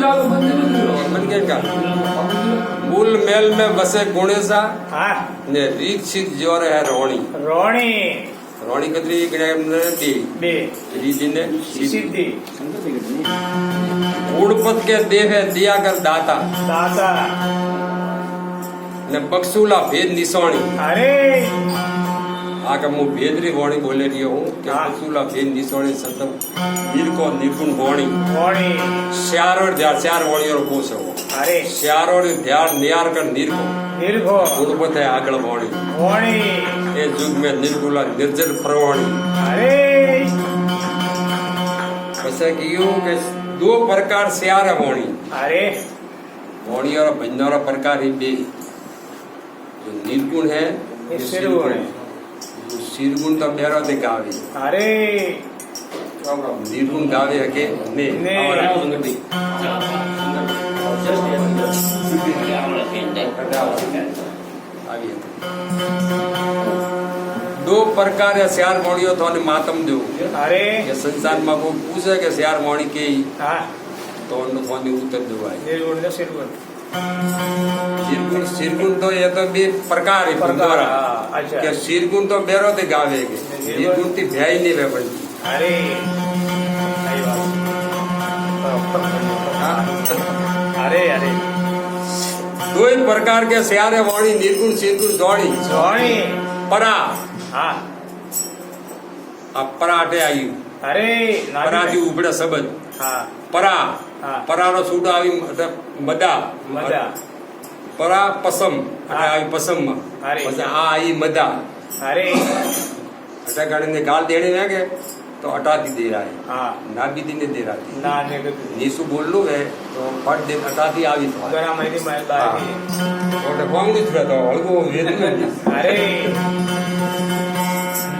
बन गया क्या मूल मेल में बसे गुणेशा हाँ ने रीक्षित जोर है रोणी रोणी रोणी कतरी गणेम ने डी बे रीति ने सिद्धि गुणपत के देह दिया कर दाता दाता ने बक्सूला भेद निशानी अरे आगे मु भेदरी वाणी बोले रही हूँ कि हाँ। बक्सूला भेद निशानी संतम नीलको निर्गुण वाणी रोणी श्यार और चार वाणी और कोश हो अरे श्यार और ध्यान नियार कर निर्गुण निर्भो गुणपत है आगल वाणी रोणी ये युग में निर्गुला निर्जल प्रवाणी अरे ऐसा कियो कि दो प्रकार श्यार है वाणी अरे वाणी और भंडारा प्रकार ही बे जो निर्गुण है ये सिरगुण है सिरगुण तो बेरो दे गावे अरे निर्गुण गावे है के ने ने। और संगति दो प्रकार है श्यार वाणियों तो ने मातम दो अरे ये संसार में वो पूछे कि श्यार वाणी के हाँ तो उनको फोन उत्तर दो भाई निर्गुण ने सिरगुण सिरगुण सिरगुण तो ये तो भी प्रकार है प्रकार, द्वारा हाँ, अच्छा। कि सिरगुण तो बेरो दे गावे के निर्गुण ती भय नहीं वे बनती अरे सही बात अरे अरे दो ही प्रकार के श्यार वाणी निर्गुण सिरगुण दौड़ी रोणी परा हाँ अब पराठे आई अरे પરાથી ઉપડે શબ્દ हाँ પરા હા. પરાનો છૂટો આવી મદા મજા પરા પસમ હા. આવી પસમમાં અરે. પછી આ આવી મદા अरे અટા ગાડીને ગાળ દેણી વાગે તો અટાથી દે રાય हाँ નાબી દીને દે રાતી ना निगत નીસુ બોલલું હે તો ફટ દે અટાથી આવી તો गरा महीने में बाकी એટલે કોંગડી જ તો હળગો વેદ નથી अरे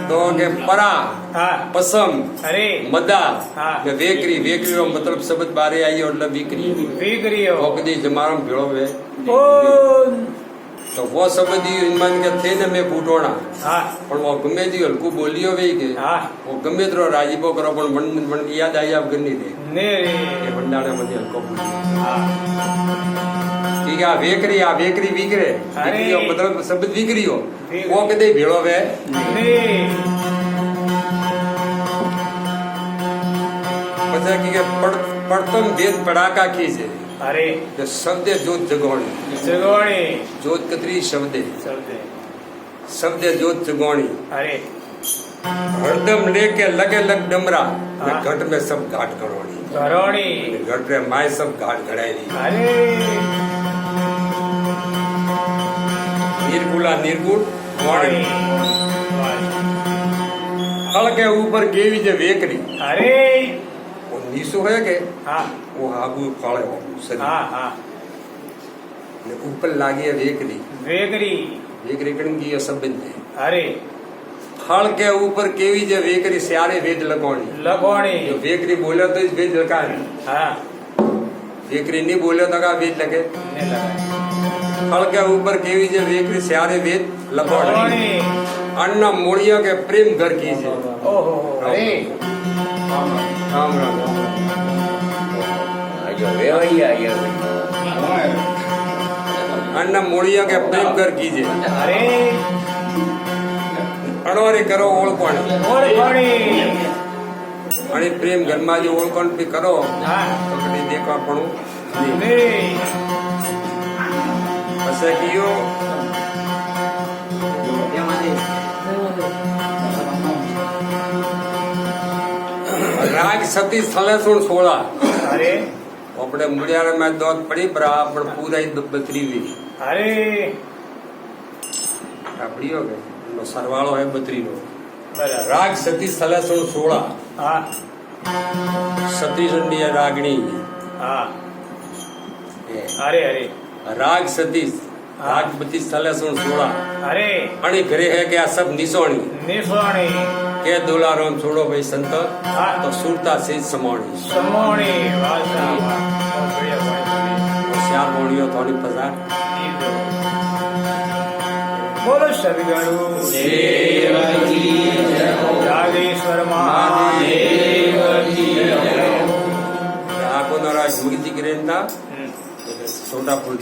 તો કે પરા हाँ પસમ अरे મદા હા. ને વેકરી વેકરીનો મતલબ શબ્દ બારે આવ્યો એટલે વેકરી बिगड़ियो વખતે જમારામ ભેળો વે ओ તો વો શબ્દ ઈમાન કે થે ને મે ફૂટોણા हाँ પણ વો ગમે તે હલકું બોલ્યો વે કે हाँ વો ગમે તેરો રાજીપો કરો પણ મન યાદ આવી આપ ગની દે ने એ ભંડાણે મને હલકો બોલ્યો हाँ ઠીક આ વેકરી વીકરે અરે. વીકરીઓ મતલબ શબ્દ વીકરીઓ વીકરી. વો કદે ભેળો વે ने પછી કે પડતમ દેત પડાકા ખીજે अरे કે શબ્દે જોત જગોણી जगोणी જોત કતરી શબ્દે शब्द શબ્દે જોત જગોણી अरे हरदम लेके लगे लग डमरा ने हाँ. घट में सब घाट करोड़ी घरोणी घट पे माए सब घाट घड़ाई दी अरे निर्गुला निर्गुण वाणी वाणी हल के ऊपर केवी जे वेकरी अरे वो नीसो है के हाँ वो आगू फाड़े हो सदी हाँ हाँ ने ऊपर लागी है वेकरी वेगरी वेकरी कण की ये सब बंदे अरे हल के ऊपर केवी जे वेकरी स्यारे वेद लगोणी लगोणी जो वेकरी बोले तो इस वेद लगा है हाँ वेकरी नहीं बोले तो का वेद लगे ने लगा हल के ऊपर केवी जे वेकरी स्यारे वेद लगोणी लगोणी अन्न मोड़िया के प्रेम घर कीजिए ओहो अरे राम राम अन्न मोड़िया के प्रेम घर कीजिए अरे अणोरे करो ओळखण और घोड़ी आणि प्रेम घर में जो ओळखण भी करो हाँ तो कभी देखा पड़ू ने ऐसे कियो राग सती स्थले सुन 16 अरे अपने मुड़ियारे में दोत पड़ी पर आप पूरा ही बतरी हुई अरे આપડી હો ગઈ એનો સરવાળો હે 32 નો बराबर રાગ સતી સ્થલે સુન 16 हाँ સતી ચંડી રાગણી हाँ अरे अरे राग सतीश राग बत्तीस स्थले सुन 16 अरे अणी घरे है के आ सब निसोणी निसोणी के दुलाराम छोड़ो भाई संत हाँ तो सुरता से समोणी समोणी वासा बहुत बढ़िया बहुत और श्याम मोणियो थोड़ी पसार बढ़िया बोलो सभी गणु जागेश्वर महादेव की जय। आको नरा પ્રકાશ મૂર્તિ ગ્રેનતા હમ. એટલે છોટા ફૂલ